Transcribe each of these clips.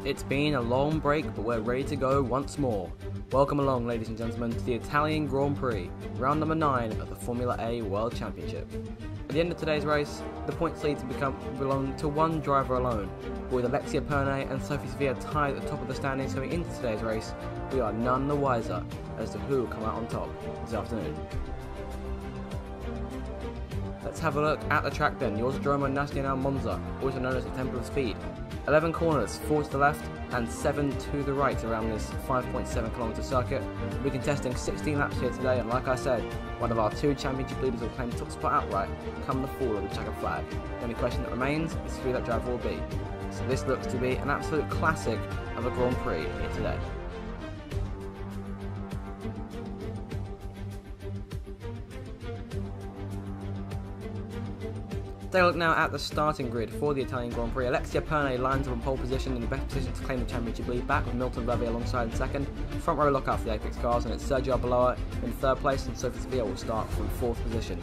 It's been a long break, but we're ready to go once more. Welcome along, ladies and gentlemen, to the Italian Grand Prix, round number 9 of the Formula A World Championship. At the end of today's race, the points lead belong to one driver alone, with Alexia Pernet and Sofi Sevilla tied at the top of the standings going into today's race. We are none the wiser as to who will come out on top this afternoon. Let's have a look at the track then. The Autodromo Nazionale Monza, also known as the Temple of Speed. 11 corners, 4 to the left and 7 to the right around this 5.7 kilometre circuit. We're contesting 16 laps here today, and like I said, one of our 2 championship leaders will claim the top spot outright come the fall of the checkered flag. The only question that remains is who that driver will be. So this looks to be an absolute classic of a Grand Prix here today. Take a look now at the starting grid for the Italian Grand Prix. Alexia Pernet lines up on pole position in the best position to claim the championship lead, back with Milton Verve alongside in second. Front row lockout for the Apex cars, and it's Sergio ARBELOA in third place, and Sofi Sevilla will start from 4th position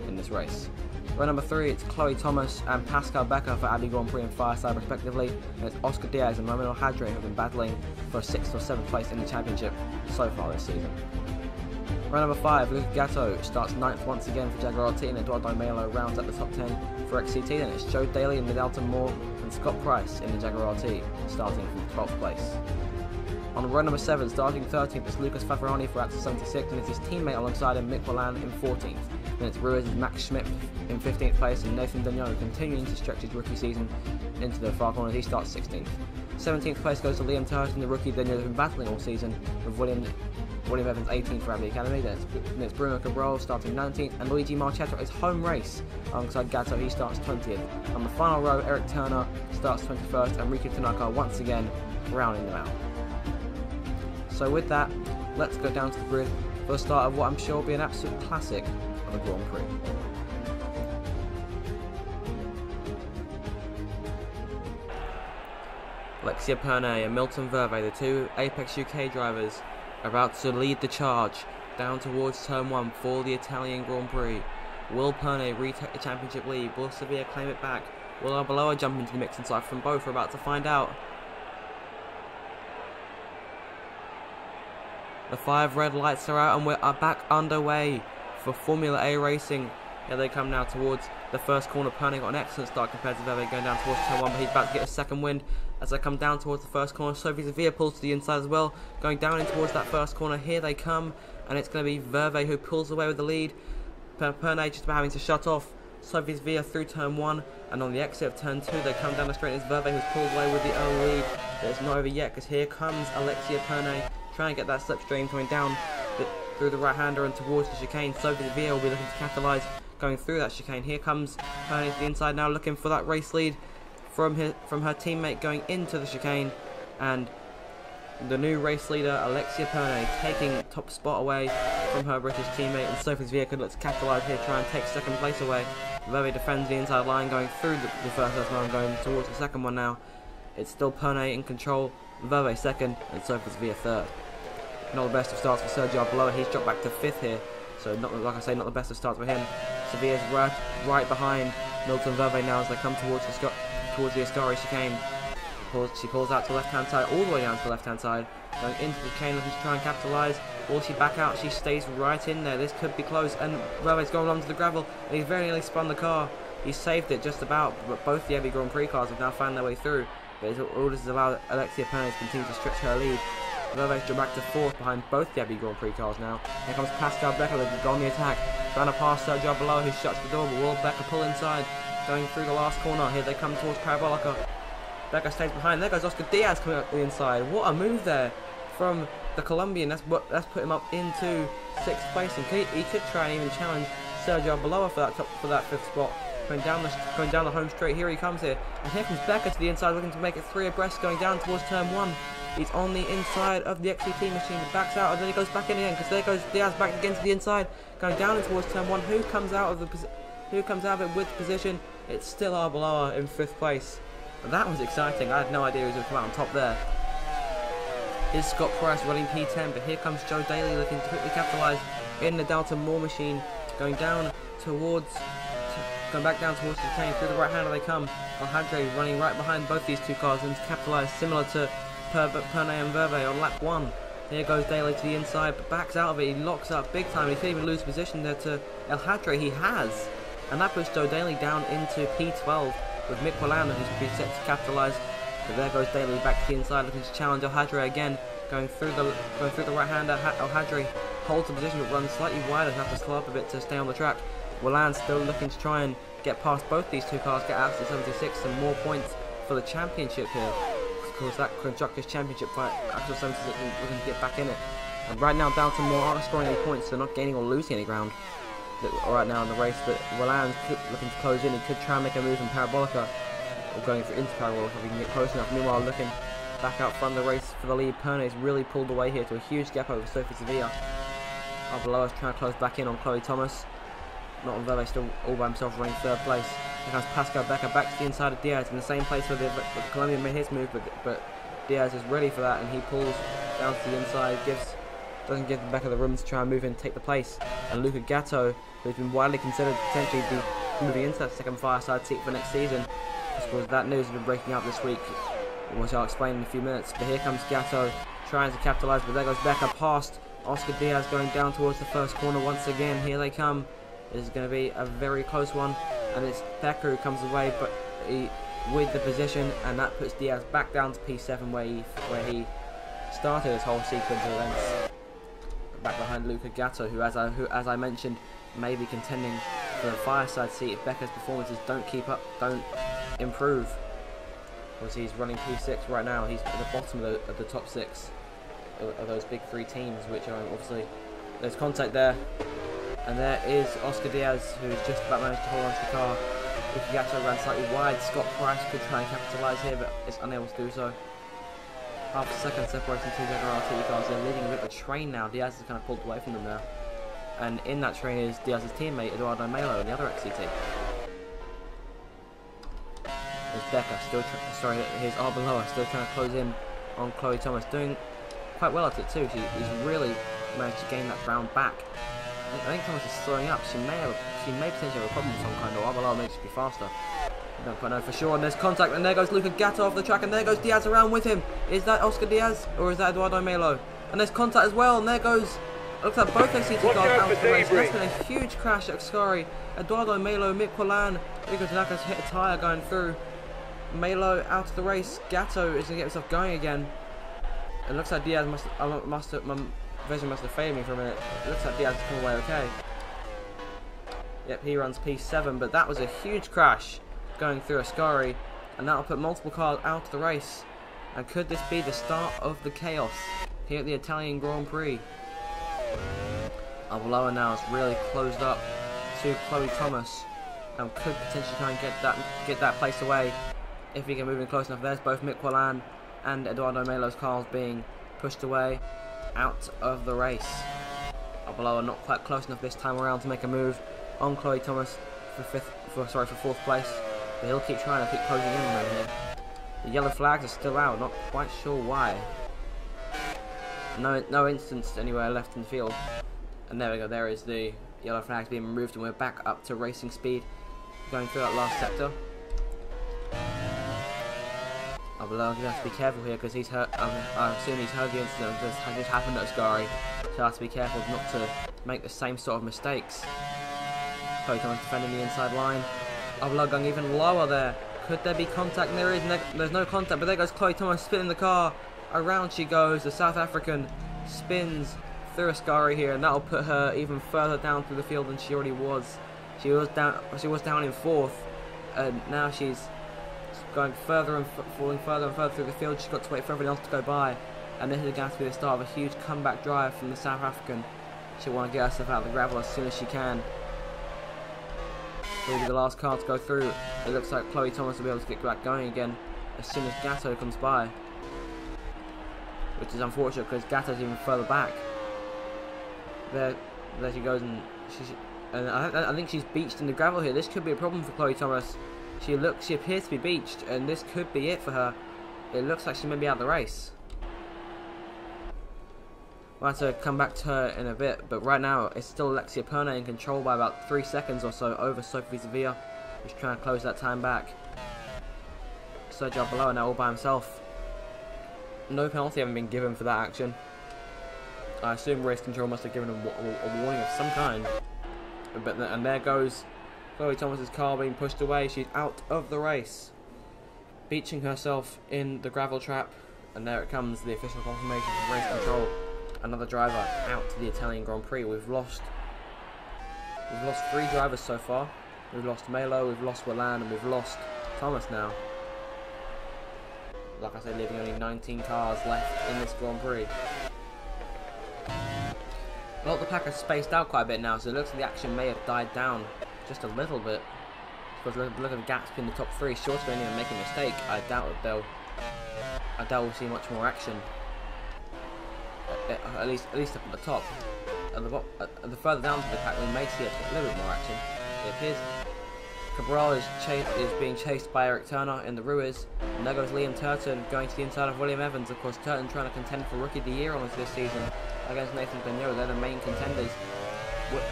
in this race. Row number 3, it's Chloe Thomas and Pascal Becker for Abbey Grand Prix and Fireside respectively, and it's Oscar Diaz and Manuel Hadre who have been battling for 6th or 7th place in the championship so far this season. Round number 5, Luca Gatto starts 9th once again for Jaguar RT, and Eduardo Melo rounds at the top 10 for XCT. Then it's Joe Daly in the DALTON-MOORE and Scott Price in the Jaguar RT, starting from 12th place. On row number 7, starting 13th, it's Lucas Favorani for Axel 76, and it's his teammate alongside him, Mick Wallan, in 14th. Then it's Ruiz' Max Schmidt in 15th place, and Nathan Dagnon continuing to stretch his rookie season into the far corners. He starts 16th. 17th place goes to Liam Turton, the rookie Dagnon has been battling all season, with William Evans 18th for Abbey Academy. Then it's Bruno CABRAL starting 19th, and Luigi Marchetto his home race alongside Gatto, he starts 20th. On the final row, Eric Turner starts 21st, and Ricky Tanaka once again rounding them out. So with that, let's go down to the grid for the start of what I'm sure will be an absolute classic of a Grand Prix. Alexia Pernet and Milton Verve, the 2 Apex UK drivers, are about to lead the charge down towards turn 1 for the Italian Grand Prix. Will Pernet retake the championship lead? Will Sevilla claim it back? Will ARBELOA jump into the mix inside from both? We're about to find out. The 5 red lights are out and we are back underway for Formula A racing. Here they come now towards the first corner. Pernet got an excellent start compared to Verve going down towards turn 1, but he's about to get a second wind as they come down towards the first corner. Sofi Sevilla pulls to the inside as well, going down in towards that first corner. Here they come, and it's going to be Verve who pulls away with the lead. Pernet just about having to shut off Sofi Sevilla through turn 1, and on the exit of turn 2 they come down the straight, and it's Verve who's pulled away with the early lead. But it's not over yet, because here comes Alexia Pernet trying to get that slipstream coming down through the right-hander and towards the chicane. Sofi Sevilla will be looking to capitalise going through that chicane. Here comes Pernet to the inside now, looking for that race lead from her teammate going into the chicane, and the new race leader Alexia Pernet taking top spot away from her British teammate, and Sofi Sevilla could look to capitalise here, try and take second place away. Verve defends the inside line going through the first line, going towards the second one now. It's still Pernet in control, Verve second and Sofi Sevilla third. Not the best of starts for Sergio ARBELOA. He's dropped back to 5th here, so not, like I say, not the best of starts for him. Sevilla's right behind Milton Verve now as they come towards the Ascari chicane. She pulls out to the left-hand side, all the way down to the left-hand side, going into the chicane looking to try and capitalise. Will she back out? She stays right in there. This could be close, and Verve's gone onto the gravel, and he's very nearly spun the car. He's saved it just about, but both the Abbey Grand Prix cars have now found their way through. But all this has allowed Alexia Pernet to continue to stretch her lead. Verve's dropped back to 4th behind both the Abbey Grand Prix cars now. Here comes Pascal Becker looking to go on the attack, trying to pass Sergio ARBELOA who shuts the door, but will Becker pull inside, going through the last corner. Here they come towards Parabolica. Becker stays behind. There goes Oscar Diaz coming up the inside. What a move there from the Colombian. That's put him up into 6th place, and he could try and even challenge Sergio ARBELOA for that 5th spot. Going down the home straight. Here he comes here, and here comes Becker to the inside, looking to make it 3 abreast, going down towards turn 1. He's on the inside of the XCT machine, backs out, and then he goes back in again, because there goes Diaz back again to the inside, going down towards turn 1. Who comes out of it with position? It's still ARBELOA in 5th place. That was exciting. I had no idea he was going to come out on top there. Here's Scott Price running P10, but here comes Joe Daly looking to quickly capitalise in the DALTON-MOORE machine, going down towards going back down towards the tank. Through the right hander they come. Alhadre running right behind both these two cars and to capitalise, similar to Pernet and Verve on lap 1. Here goes DALY to the inside, but backs out of it. He locks up big time. He can't even lose position there to Alhadre. He has. And that puts DALY down into P12 with Mick Wallanda, who's been set to capitalise. But there goes DALY back to the inside, looking to challenge Alhadre again. Going through the right hander. Alhadre holds the position but runs slightly wider, have to slow up a bit to stay on the track. Wallanda still looking to try and get past both these two cars, get out to 76 and more points for the championship here. Of course, that Constructors Championship fight, Axel 76 looking to get back in it. And right now, DALTON-MOORE aren't scoring any points, so they're not gaining or losing any ground right now in the race. But Wallanda's looking to close in. He could try and make a move in Parabolica, or going for into Parabolica if he can get close enough. Meanwhile, looking back out front of the race for the lead, Pernet's really pulled away here to a huge gap over Sofi Sevilla. ARBELOA's trying to close back in on Chloe Thomas. Not on Verve, still all by himself running third place. Here comes Pascal Becker back to the inside of DIAZ in the same place where the Colombian made his move, but DIAZ is ready for that and he pulls down to the inside, doesn't give Becker the room to try and move in and take the place. And Luca Gatto, who's been widely considered to potentially be moving into that second Fireside seat for next season. I suppose that news has been breaking out this week, which I'll explain in a few minutes. But here comes Gatto trying to capitalise, but there goes Becker past Oscar Diaz going down towards the first corner once again. Here they come. This is going to be a very close one, and it's Becker who comes away, but with the position, and that puts Diaz back down to P7 where he started this whole sequence of events. Back behind Luca Gatto, who as I mentioned, may be contending for the Fireside seat if Becker's performances don't improve. Because he's running P6 right now. He's at the bottom of the top 6 of those big 3 teams, which are obviously, there's contact there. And there is Oscar Diaz, who's just about managed to hold on to the car. Luca Gatto ran slightly wide. Scott Price could try and capitalise here, but is unable to do so. Half a second separating two CABRAL cars. They're leading a bit of a train now. Diaz has kind of pulled away from them now. And in that train is Diaz's teammate, Eduardo Melo, the other XCT. There's Becker, here's ARBELOA, still trying to close in on Chloe Thomas. Doing quite well at it too. He's really managed to gain that ground back. I think Thomas is slowing up. She may potentially have a problem of some kind, or ARBELOA makes it be faster. I don't quite know for sure. And there's contact, and there goes Luca Gatto off the track, and there goes Diaz around with him. Is that Oscar Diaz, or is that Eduardo Melo? And there's contact as well, and there goes. Looks like both XCT cars out of the race. That's been a huge crash at Ascari. Eduardo Melo, Mick Wallanda, Rico Tanaka's hit a tyre going through. Melo out of the race. Gatto is going to get himself going again. It looks like Diaz my vision must have failed me for a minute. It looks like Diaz has come away okay. Yep, he runs P7, but that was a huge crash going through Ascari, and that'll put multiple cars out of the race. And could this be the start of the chaos here at the Italian Grand Prix? ARBELOA now is really closed up to Chloe Thomas and could potentially try and get that place away if he can move in close enough. There's both Mick Wallanda and Eduardo Melo's cars being pushed away out of the race. ARBELOA not quite close enough this time around to make a move on Chloe Thomas for fourth place, but he'll keep trying to keep closing in on them here. The yellow flags are still out, not quite sure why. No instance anywhere left in the field. And there we go, there is the yellow flags being removed, and we're back up to racing speed going through that last sector. ARBELOA going to have to be careful here because he's heard. I assume he's heard the incident that just happened at Ascari, so I have to be careful not to make the same sort of mistakes. Chloe Thomas defending the inside line. ARBELOA going even lower there. Could there be contact? And there is. There's no contact, but there goes Chloe Thomas spinning the car. Around she goes. The South African spins through Ascari here, and that'll put her even further down through the field than she already was. She was down in fourth, and now she's going further and falling further and further through the field. She's got to wait for everyone else to go by, and this is going to be the start of a huge comeback drive from the South African. She'll want to get herself out of the gravel as soon as she can. Will be the last car to go through. It looks like Chloe Thomas will be able to get back going again as soon as Gatto comes by, which is unfortunate because Gatto's even further back. There she goes, and I think she's beached in the gravel here. This could be a problem for Chloe Thomas. She appears to be beached, and this could be it for her. It looks like she may be out of the race. We'll have to come back to her in a bit, but right now it's still Alexia Pernet in control by about 3 seconds or so over Sofi Sevilla. He's trying to close that time back. SERGIO ARBELOA now all by himself. No penalty having been given for that action. I assume race control must have given him a warning of some kind. And there goes Chloe Thomas's car being pushed away. She's out of the race, beaching herself in the gravel trap. And there it comes, the official confirmation from race control. Another driver out to the Italian Grand Prix. We've lost 3 drivers so far. We've lost Melo, we've lost Wallan, and we've lost Thomas now. Like I said, leaving only 19 cars left in this Grand Prix. Well, the pack has spaced out quite a bit now, so it looks like the action may have died down just a little bit. Because look at the gaps between the top 3. Short of anyone making a mistake, I doubt we'll see much more action. At least up at the top. At the further down to the pack, we may see a little bit more action. It appears CABRAL is being chased by Eric Turner in the Ruiz. And there goes Liam Turton going to the inside of William Evans. Of course, Turton trying to contend for Rookie of the Year on this season against Nathan Benio. They're the main contenders.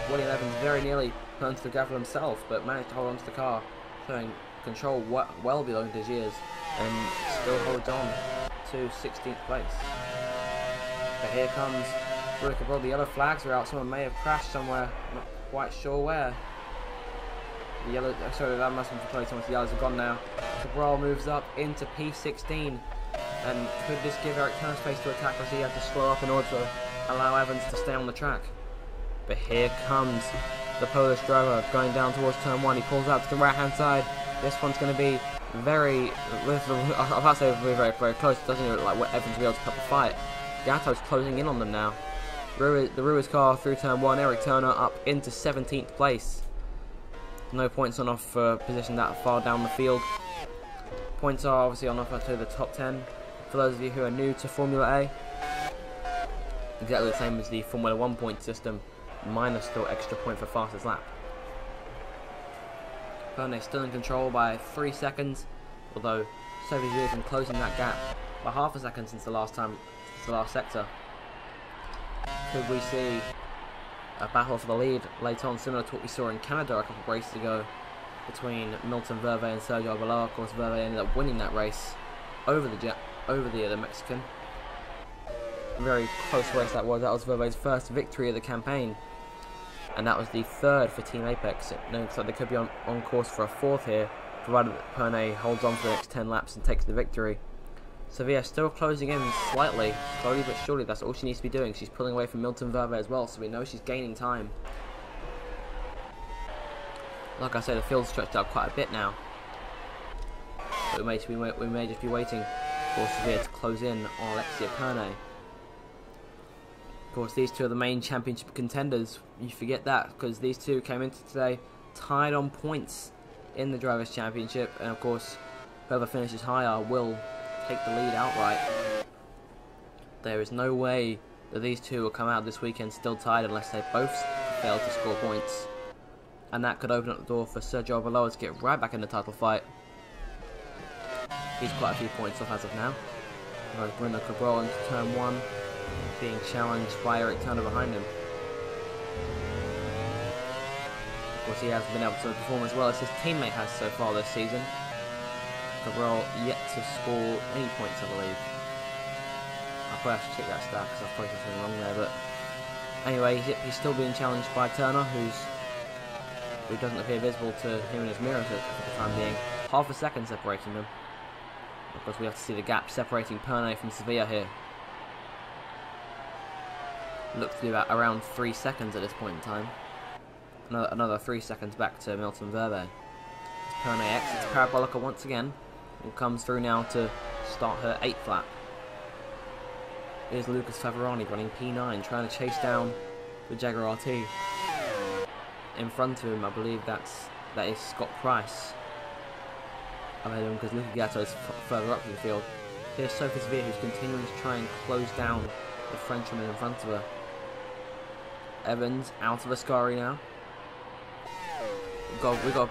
William Evans very nearly plunged the gravel himself, but managed to hold onto the car, showing control well beyond his years, and still holds on to 16th place. But here comes CABRAL. The yellow flags are out. Someone may have crashed somewhere. Not quite sure where. The yellow, sorry, that must have been Chloe Thomas. The yellows are gone now. CABRAL moves up into P16, and could this give Eric Turner space to attack, or does he have to slow up in order to allow Evans to stay on the track? But here comes the Polish driver going down towards turn 1. He pulls out to the right hand side. This one's going to be very, I can't say very close. It doesn't look like Evans will be able to cut the fight. Gatto's closing in on them now. The Ruiz car through turn 1. Eric Turner up into 17th place. No points on offer for position that far down the field. Points are obviously on offer to the top 10. For those of you who are new to Formula A, exactly the same as the Formula 1 point system, minus still extra point for fastest lap. Pernet still in control by 3 seconds, although Sofi has been closing that gap by half a second since the last sector. Could we see a battle for the lead later on, similar to what we saw in Canada a couple of races ago between Milton Verve and SERGIO ARBELOA? Of course, Verve ended up winning that race over the Mexican. Very close race that was. That was Verve's first victory of the campaign, and that was the 3rd for Team Apex. It looks like they could be on course for a 4th here, provided that Pernet holds on for the next 10 laps and takes the victory. Sevilla still closing in slightly, slowly but surely. That's all she needs to be doing. She's pulling away from Milton Verve as well, so we know she's gaining time. Like I said, the field's stretched out quite a bit now, but we may just be waiting for Sevilla to close in on Alexia Pernet. Of course, these two are the main championship contenders. You forget that, because these two came into today tied on points in the Drivers' Championship, and of course, whoever finishes higher will take the lead outright. There is no way that these two will come out this weekend still tied unless they both fail to score points, and that could open up the door for SERGIO ARBELOA to get right back in the title fight. He's quite a few points off as of now. BRUNO CABRAL into turn 1, being challenged by Eric Turner behind him. Of course, he hasn't been able to perform as well as his teammate has so far this season. CABRAL yet to score any points, I believe. I'll probably have to check that stat because I've probably done something wrong there. But anyway, he's still being challenged by Turner, who doesn't appear visible to him in his mirror for the time being. Half a second separating them. Of course, we have to see the gap separating Pernet from Sevilla here. Looks to be about around 3 seconds at this point in time. Another 3 seconds back to Milton Verve. Pernet exits Parabolica once again and comes through now to start her 8th lap. Here's Lucas Favorani running P9, trying to chase down the Jaguar RT. In front of him, I believe that is Scott Price. I've had him because Luca Gatto is further up in the field. Here's Sofi Sevilla, who's continuing to try and close down the Frenchwoman in front of her. Evans out of Ascari now. We've got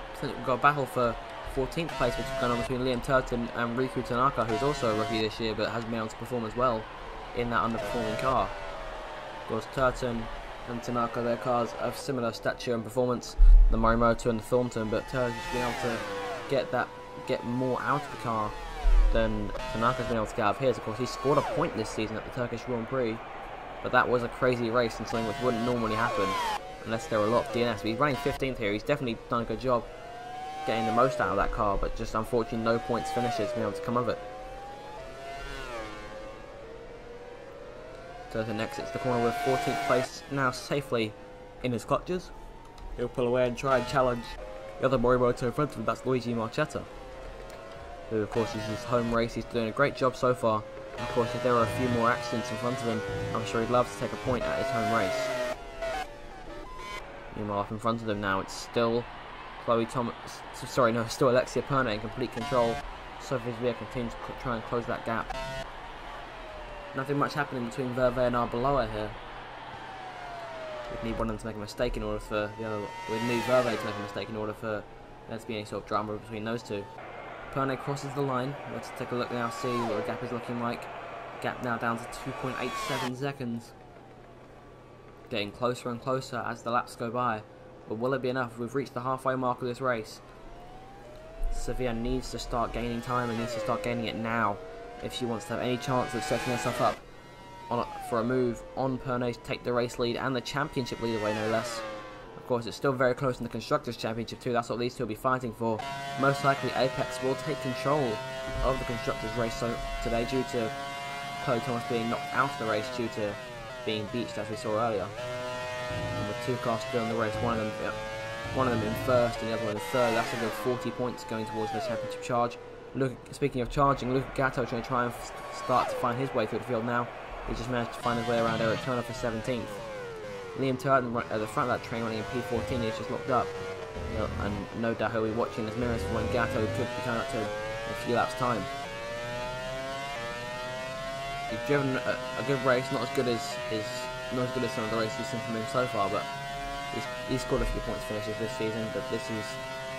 a battle for 14th place, which is going on between Liam Turton and Riku Tanaka, who's also a rookie this year but hasn't been able to perform as well in that underperforming car. Of course, Turton and Tanaka, their cars of similar stature and performance, the Morimoto and the Thornton, but Turk's been able to get more out of the car than Tanaka's been able to get out of his. Of course, he scored a point this season at the Turkish Grand Prix, but that was a crazy race and something which wouldn't normally happen unless there were a lot of DNS. But he's running 15th here. He's definitely done a good job getting the most out of that car, but just unfortunately no points finishes been able to come of it. Turton exits the corner with 14th place now safely in his clutches. He'll pull away and try and challenge the other Morimoto in front of him. That's Luigi Marchetta, who of course is his home race. He's doing a great job so far. Of course, if there are a few more accidents in front of him, I'm sure he'd love to take a point at his home race. Meanwhile, up in front of them now, it's still still Alexia Pernet in complete control. Sofi continues to try and close that gap. Nothing much happening between Verve and Arbeloa here. We'd need one of them to make a mistake in order for we'd need Verve to make a mistake in order for there to be any sort of drama between those two. Pernet crosses the line. Let's take a look now, see what the gap is looking like. Gap now down to 2.87 seconds. Getting closer and closer as the laps go by. But will it be enough? We've reached the halfway mark of this race. Sevilla needs to start gaining time and needs to start gaining it now if she wants to have any chance of setting herself up for a move on Pernet to take the race lead and the championship lead away, no less. Of course, it's still very close in the Constructors' Championship too. That's what these two will be fighting for. Most likely, Apex will take control of the Constructors' race today due to Chloe Thomas being knocked out of the race due to being beached, as we saw earlier. And with two cars still in the race, one of them in first and the other one in third. That's a good 40 points going towards the championship charge. Speaking of charging, Luca Gatto trying to start to find his way through the field now. He just managed to find his way around Eric Turner for 17th. Liam Turton at the front of that train running in P14, he's just locked up. And no doubt he'll be watching his mirrors for when Gatto could be coming up to in a few laps' time. He's driven a good race, not as good as some of the races we've seen from him so far, but he's scored a few points finishes this season. But this is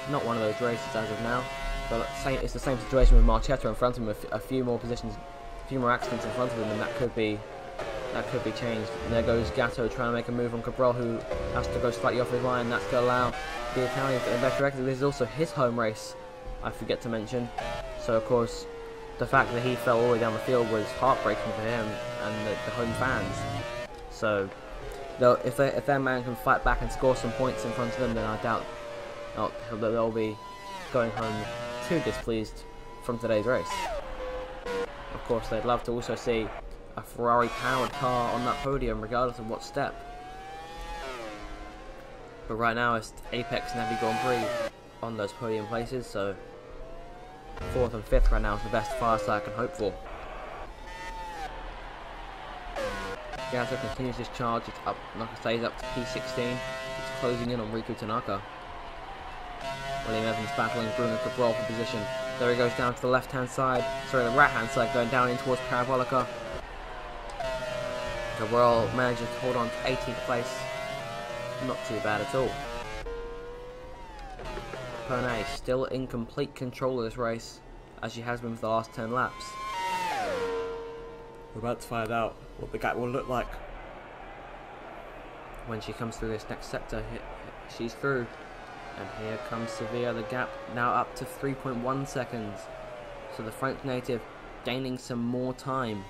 not one of those races as of now. But it's the same situation with Marchetta in front of him. A few more accidents in front of him, and that could be changed. And there goes Gatto trying to make a move on Cabral, who has to go slightly off his line. That's going to allow the Italians to get a better record. This is also his home race, I forget to mention. So of course, the fact that he fell all the way down the field was heartbreaking for him and the home fans. So if their man can fight back and score some points in front of them, then I doubt that they'll be going home too displeased from today's race. Of course, they'd love to also see a Ferrari-powered car on that podium, regardless of what step. But right now, it's Apex and Navi Grand Prix on those podium places, so 4th and 5th right now is the best Fireside I can hope for. Gatto continues his charge. It's up, like I say, he's up to P16. It's closing in on Riku Tanaka. William Evans battling Bruno Cabral for position. There he goes down to the left-hand side, sorry, the right-hand side, going down in towards Parabolica. Cabral manages to hold on to 18th place. Not too bad at all. Pernet still in complete control of this race, as she has been for the last 10 laps. We're about to find out what the gap will look like when she comes through this next sector. She's through. And here comes Sevilla, the gap now up to 3.1 seconds. So the French native gaining some more time.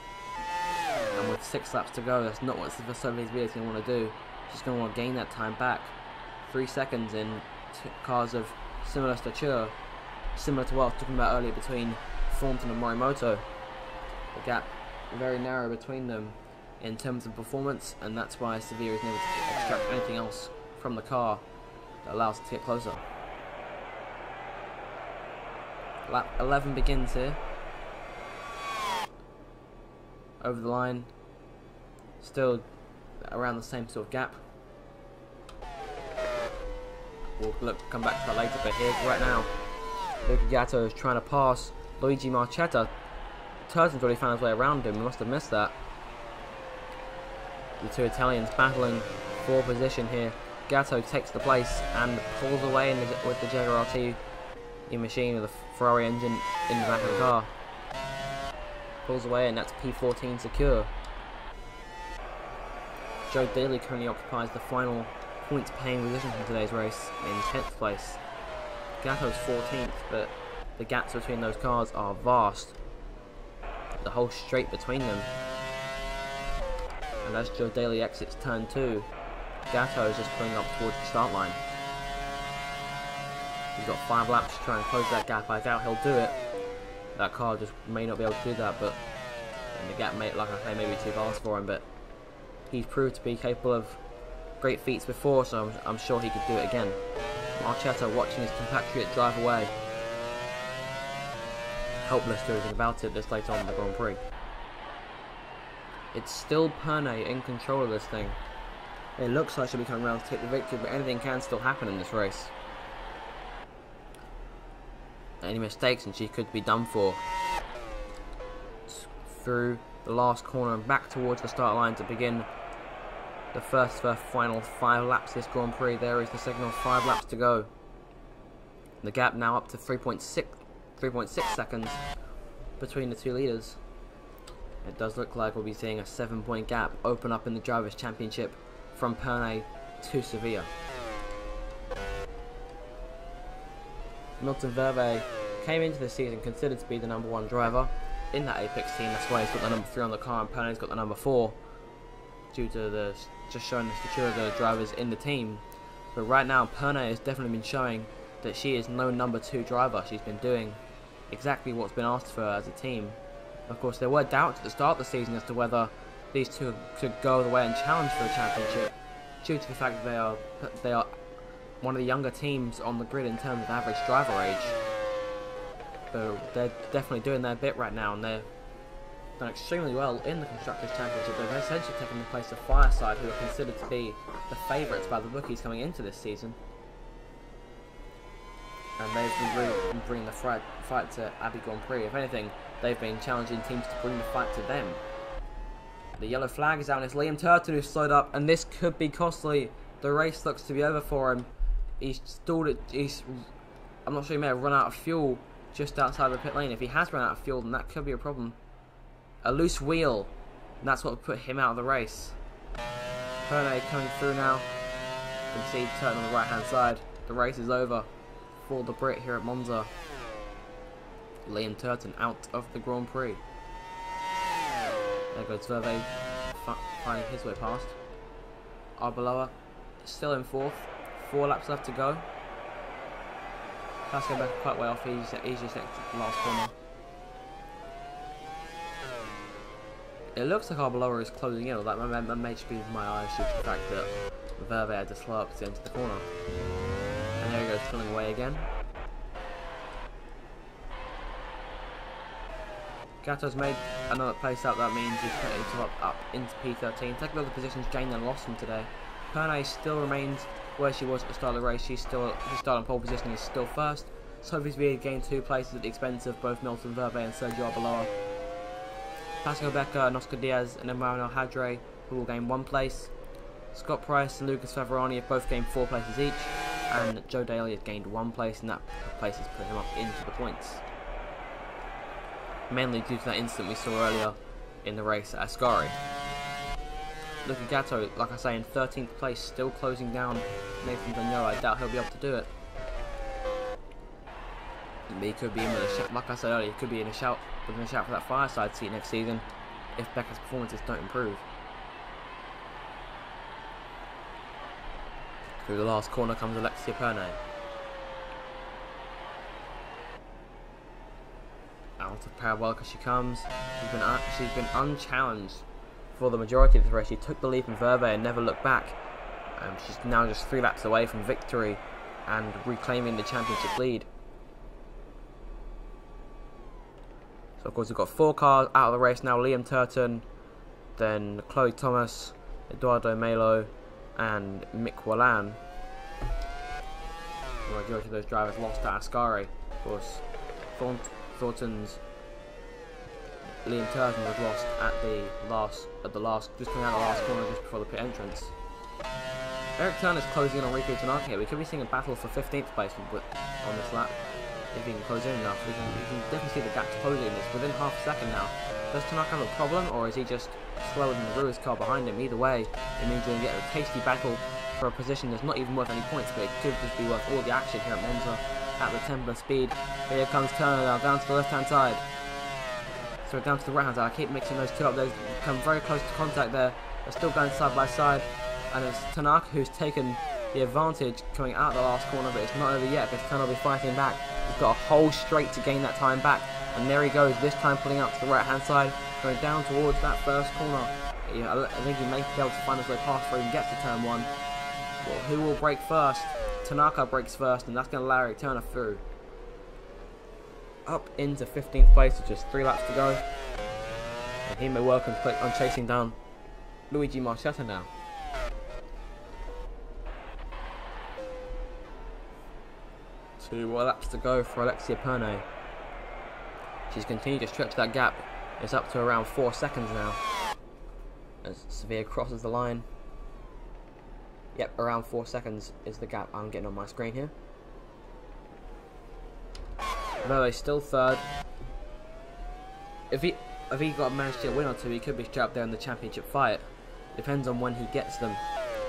And with 6 laps to go, that's not what Sofi's going to want to do. She's going to want to gain that time back. 3 seconds in cars of similar stature. Similar to what I was talking about earlier between Thornton and Morimoto. The gap very narrow between them in terms of performance, and that's why Sevilla isn't able to extract anything else from the car that allows it to get closer. Lap 11 begins here. Over the line. Still around the same sort of gap. We'll come back to that later, but here, right now, Luca Gatto is trying to pass Luigi Marchetta. Turton's already found his way around him, he must have missed that. The two Italians battling for position here. Gatto takes the place and pulls away with the JRT machine with the Ferrari engine in the back of the car. Pulls away, and that's P14 secure. Joe DALY currently occupies the final points-paying position from today's race in 10th place. Gatto's 14th, but the gaps between those cars are vast. The whole straight between them. And as Joe DALY exits turn 2, Gatto is just pulling up towards the start line. He's got 5 laps to try and close that gap. I doubt he'll do it. That car just may not be able to do that, but and the gap may, like I say, may be too fast for him, but he's proved to be capable of great feats before, so I'm sure he could do it again. Marchetto watching his compatriot drive away. Helpless to do anything about it this late on in the Grand Prix. It's still Pernet in control of this thing. It looks like she'll be coming around to take the victory, but anything can still happen in this race. Any mistakes and she could be done for. Through the last corner and back towards the start line to begin the final 5 laps this Grand Prix. There is the signal, 5 laps to go. The gap now up to 3.6 seconds between the two leaders. It does look like we'll be seeing a 7-point gap open up in the Drivers' Championship from Pernet to Sevilla. Milton Verve came into the season considered to be the #1 driver in that Apex team. That's why he's got the number 3 on the car, and Pernet's got the number 4, due to just showing the stature of the drivers in the team. But right now, Pernet has definitely been showing that she is no number 2 driver. She's been doing exactly what's been asked for her as a team. Of course, there were doubts at the start of the season as to whether these two could go away and challenge for the championship, due to the fact that they are one of the younger teams on the grid in terms of average driver age. But they're definitely doing their bit right now, and they've done extremely well in the Constructors' Championship. They've essentially taken the place of Fireside, who are considered to be the favourites by the bookies coming into this season. And they've been bringing the fight to Abbey Grand Prix. If anything, they've been challenging teams to bring the fight to them. The yellow flag is out, and it's Liam Turton who's slowed up, and this could be costly. The race looks to be over for him. He's stalled it. I'm not sure, he may have run out of fuel just outside the pit lane. If he has run out of fuel, then that could be a problem. A loose wheel, and that's what would put him out of the race. Pernet coming through now. You can see Turton on the right hand side. The race is over for the Brit here at Monza. Liam Turton out of the Grand Prix. There goes Verve finding his way past. ARBELOA still in 4th. 4 laps left to go. That's going back quite way off. He's just next to the last corner. It looks like ARBELOA is closing in, or that may just be my eyes due to the fact that Verve had to slow up to enter the corner. And there he goes, pulling away again. Gatto's made another place up. That means he's putting himself up into P13. Take a look at the positions Jane and lost him today. Pernet still remains where she was at the start of the race. She's starting pole position, is still 1st. Sofi's gained 2 places at the expense of both Milton Verve and Sergio ARBELOA. Pascal Becker, Oscar Diaz and Emmanuel Hadre, who will gain 1 place. Scott Price and Lucas Favorani have both gained 4 places each, and Joe DALY has gained 1 place, and that place has put him up into the points. Mainly due to that incident we saw earlier in the race at Ascari. Look at Gatto, like I say, in 13th place, still closing down Nathan Vigneault. I doubt he'll be able to do it. But he could be in with a shout, like I said earlier, he could be in a shout for that Fireside seat next season if Becker's performances don't improve. Through the last corner comes Alexia Pernet. Out of parabolic as she comes. She's been unchallenged for the majority of the race. She took the lead from Verve and never looked back. She's now just 3 laps away from victory and reclaiming the championship lead. So of course we've got 4 cars out of the race now. Liam Turton, then Chloe Thomas, Eduardo Melo and Mick Wallan. The majority of those drivers lost at Ascari. Of course, Thornton's Liam Turton was lost at the last, just coming out of the last corner just before the pit entrance. Eric Turner's closing in on Rico Tanaka here. We could be seeing a battle for 15th place on this lap. If he can close in enough, we can definitely see the gaps closing. It's within half a second now. Does Tanaka have a problem, or is he just slower than the Ruiz car behind him? Either way, it means you're going to get a tasty battle for a position that's not even worth any points, but it could just be worth all the action here at Monza at the temple of speed. Here comes Turner now, down to the left-hand side. So down to the right-hand side. I keep mixing those two up. They've come very close to contact there. They're still going side by side. And it's Tanaka who's taken the advantage coming out of the last corner, but it's not over yet because Turner will be fighting back. He's got a whole straight to gain that time back. And there he goes, this time pulling out to the right-hand side, going down towards that first corner. I think he may be able to find his way past before he can get to turn 1. Well, who will break first? Tanaka breaks first, and that's going to allow Turner through. Up into 15th place with just 3 laps to go. And he may well complete on chasing down Luigi Marchetta now. 2 more laps to go for Alexia Pernet. She's continued to stretch that gap. It's up to around 4 seconds now. As Sevilla crosses the line. Yep, around 4 seconds is the gap I'm getting on my screen here. Verve's still third. If he got managed to get a win or 2, he could be straight up there in the championship fight. Depends on when he gets them.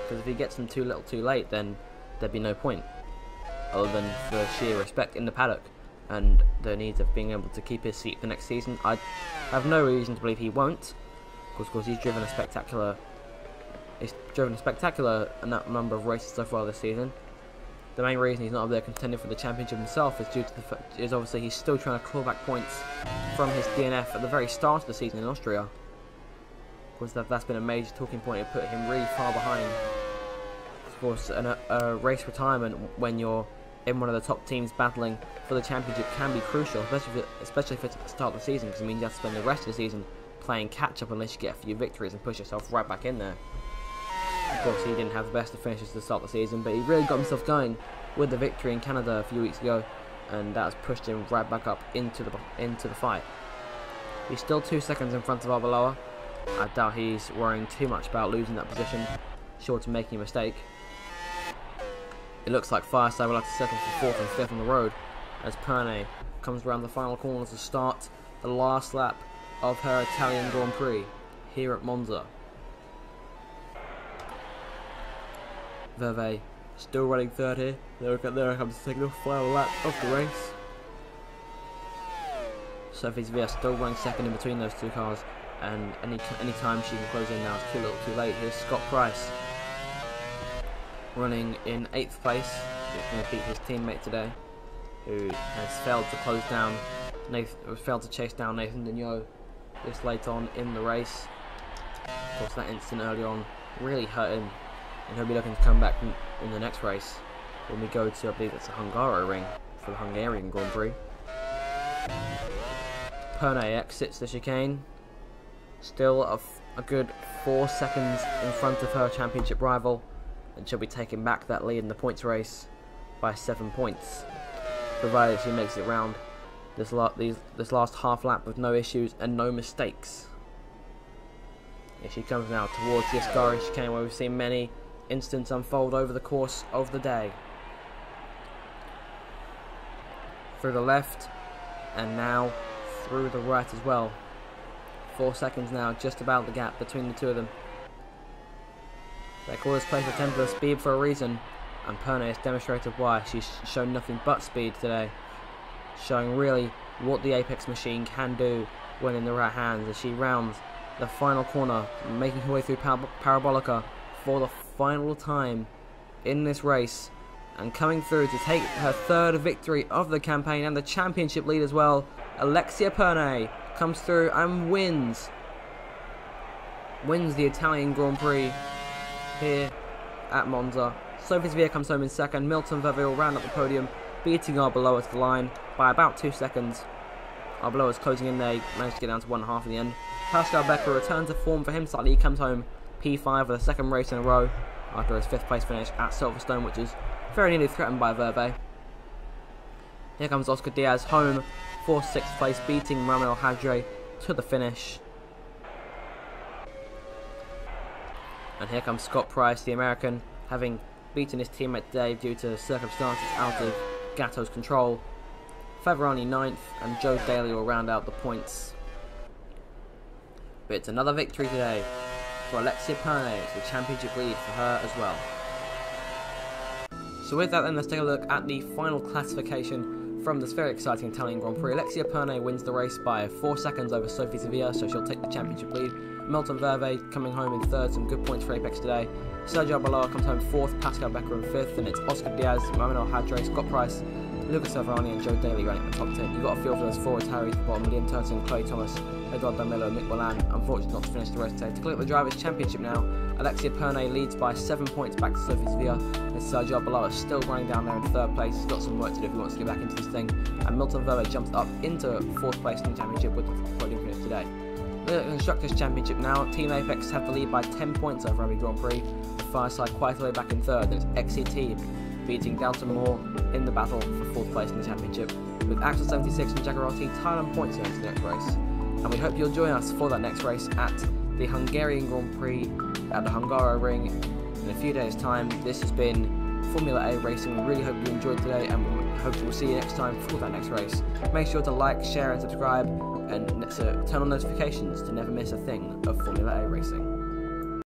Because if he gets them too little too late, then there'd be no point. Other than for sheer respect in the paddock and the needs of being able to keep his seat for next season. I have no reason to believe he won't. Of course, he's driven a spectacular number of races so far this season. The main reason he's not up there contending for the championship himself is due to the fact is obviously he's still trying to claw back points from his DNF at the very start of the season in Austria. Of course, that's been a major talking point. It put him really far behind. Of course, a race retirement when you're in one of the top teams battling for the championship can be crucial, especially if it's at the start of the season, because it means you have to spend the rest of the season playing catch up unless you get a few victories and push yourself right back in there. Of course, he didn't have the best of finishes to start the season, but he really got himself going with the victory in Canada a few weeks ago, and that's pushed him right back up into the fight. He's still 2 seconds in front of Arbeloa. I doubt he's worrying too much about losing that position, short of making a mistake. It looks like Fireside will have to settle for 4th and 5th on the road as Pernet comes around the final corner to start the last lap of her Italian Grand Prix here at Monza. Verve still running third here. There comes the signal, final lap of the race. Sofi Sevilla still running second in between those two cars, and any time she can close in now is too little too late. Here's Scott Price running in 8th place. He's going to beat his teammate today, who has failed to chase down Nathan Deneau this late on in the race. Of course, that incident early on really hurt him, and he'll be looking to come back in the next race when we go to, I believe it's a Hungaroring for the Hungarian Grand Prix. Pernet exits the chicane, still a good 4 seconds in front of her championship rival, and she'll be taking back that lead in the points race by 7 points, provided she makes it round this last half lap with no issues and no mistakes. Here she comes now towards the Ascari chicane, where we've seen many incidents unfold over the course of the day. Through the left, and now through the right as well. 4 seconds now, just about the gap between the two of them. They call this place the Temple of Speed for a reason, and Pernet has demonstrated why. She's shown nothing but speed today, showing really what the Apex machine can do when in the right hands as she rounds the final corner, making her way through Parabolica for the final time in this race, and coming through to take her 3rd victory of the campaign and the championship lead as well. Alexia Pernet comes through and wins the Italian Grand Prix here at Monza. Sofi Sevilla comes home in 2nd. Milton Verve will round up the podium, beating Arbeloa to the line by about 2 seconds. Arbeloa is closing in there, he managed to get down to 1.5 in the end. Pascal Becker returns to form for him slightly. He comes home P5 for the 2nd race in a row after his 5th place finish at Silverstone, which is very nearly threatened by Verve. Here comes Oscar Diaz home for 6th place, beating Ramel Hadre to the finish. And here comes Scott Price, the American, having beaten his teammate Dave due to circumstances out of Gatto's control. Favorani 9th, and Joe Daly will round out the points. but it's another victory today for Alexia Pernet. It's a championship lead for her as well. So with that then, let's take a look at the final classification from this very exciting Italian Grand Prix. Alexia Pernet wins the race by 4 seconds over Sofi Sevilla, so she'll take the championship lead. Milton Verve coming home in third, some good points for Apex today. Sergio ARBELOA comes home fourth, Pascal Becker in fifth, and it's Oscar Diaz, Manuel Hadre, Scott Price, Lucas Savarani and Joe Daly running at the top 10. You've got a feel for those forwards: Harry at the bottom, Liam Turton, Chloe Thomas, Eduardo Miller, Mick Wallan. Unfortunately not to finish the race today. To click the Drivers' Championship now, Alexia Pernet leads by 7 points back to Sofi Sevilla, and Sergio ARBELOA is still running down there in third place. He's got some work to do if he wants to get back into this thing. And Milton Verve jumps up into fourth place in the championship with the podium finish today. The Constructors' Championship now, Team Apex have the lead by 10 points over Abbey Grand Prix, with Fireside quite a way back in third, and it's XCT beating DALTON-MOORE in the battle for fourth place in the championship, with Axel 76 and Jaguarati tied on points going into the next race. And we hope you'll join us for that next race at the Hungarian Grand Prix at the Hungaroring in a few days' time. This has been Formula A Racing. We really hope you enjoyed today, and we hope we'll see you next time for that next race. Make sure to like, share and subscribe, and turn on notifications to never miss a thing of Formula A Racing.